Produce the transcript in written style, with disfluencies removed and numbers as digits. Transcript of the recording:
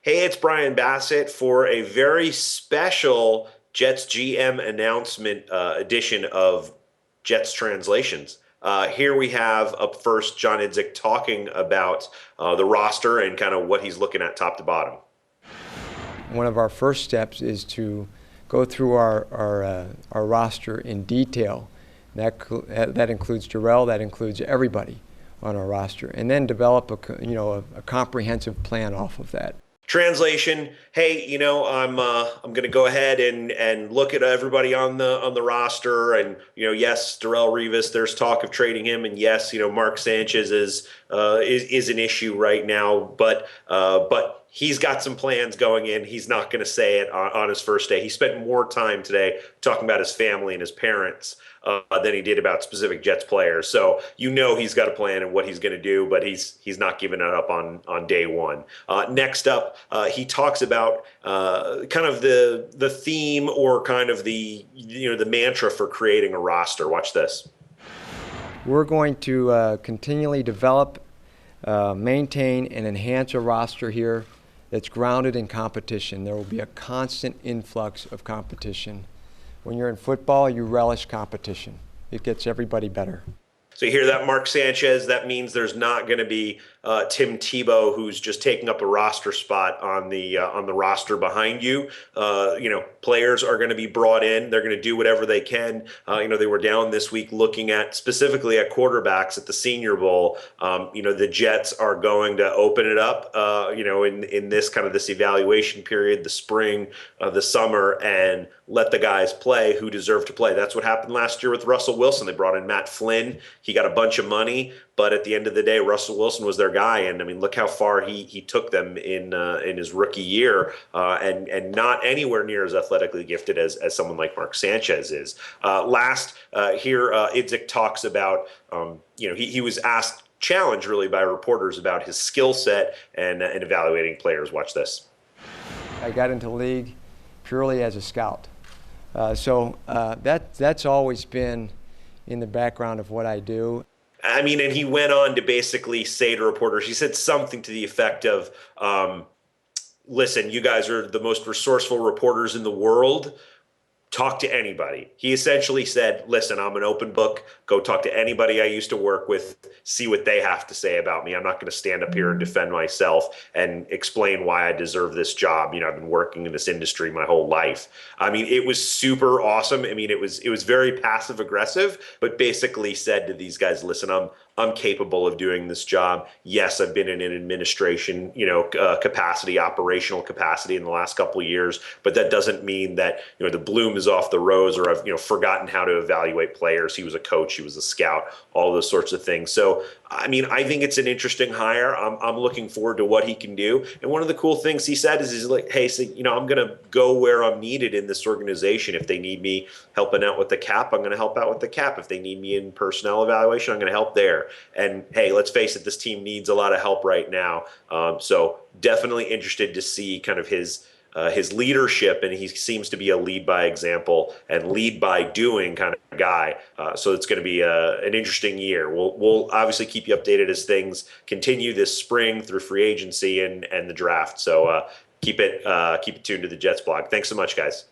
Hey, it's Brian Bassett for a very special Jets GM announcement edition of Jets Translations. Here we have up first John Idzik talking about the roster and kind of what he's looking at top to bottom. One of our first steps is to go through our roster in detail. That includes Jarrell, that includes everybody on our roster, and then develop a comprehensive plan off of that. Translation: Hey, I'm going to go ahead and look at everybody on the roster, and yes, Darrelle Revis. There's talk of trading him, and yes, Mark Sanchez is an issue right now, but he's got some plans going in. He's not going to say it on his first day. He spent more time today talking about his family and his parents than he did about specific Jets players. So he's got a plan and what he's going to do, but he's not giving it up on day one. Next up, he talks about kind of the theme or kind of the mantra for creating a roster. Watch this. We're going to continually develop, maintain, and enhance a roster here that's grounded in competition. There will be a constant influx of competition. When you're in football, you relish competition. It gets everybody better. So you hear that, Mark Sanchez? That means there's not going to be Tim Tebow, who's just taking up a roster spot on the roster behind you. Players are going to be brought in. They're going to do whatever they can. They were down this week looking at specifically at quarterbacks at the Senior Bowl. The Jets are going to open it up. In this kind of this evaluation period, the spring, the summer, and let the guys play who deserve to play. That's what happened last year with Russell Wilson. They brought in Matt Flynn. He got a bunch of money, but at the end of the day, Russell Wilson was their guy. And I mean, look how far he took them in his rookie year, and not anywhere near as athletically gifted as someone like Mark Sanchez is. Here, Idzik talks about, he was challenged really by reporters about his skill set and evaluating players. Watch this. I got into the league purely as a scout. So that's always been in the background of what I do. I mean, and he went on to basically say to reporters, he said something to the effect of, listen, you guys are the most resourceful reporters in the world. Talk to anybody. He essentially said, listen, I'm an open book. Go talk to anybody I used to work with, see what they have to say about me. I'm not going to stand up here and defend myself and explain why I deserve this job. I've been working in this industry my whole life. I mean, it was super awesome. I mean, it was very passive aggressive, but basically said to these guys, listen, I'm capable of doing this job. Yes, I've been in an administration, capacity, operational capacity in the last couple of years, but that doesn't mean that, the bloom is off the rose or I've, forgotten how to evaluate players. He was a coach, he was a scout, all those sorts of things. So, I mean, I think it's an interesting hire. I'm looking forward to what he can do. And one of the cool things he said is he's like, hey, so, I'm going to go where I'm needed in this organization. If they need me helping out with the cap, I'm going to help out with the cap. If they need me in personnel evaluation, I'm going to help there. And hey, let's face it, this team needs a lot of help right now. So definitely interested to see kind of his leadership, and he seems to be a lead by example and lead by doing kind of guy. So it's going to be an interesting year. We'll obviously keep you updated as things continue this spring through free agency and the draft. So keep it tuned to the Jets blog. Thanks so much, guys.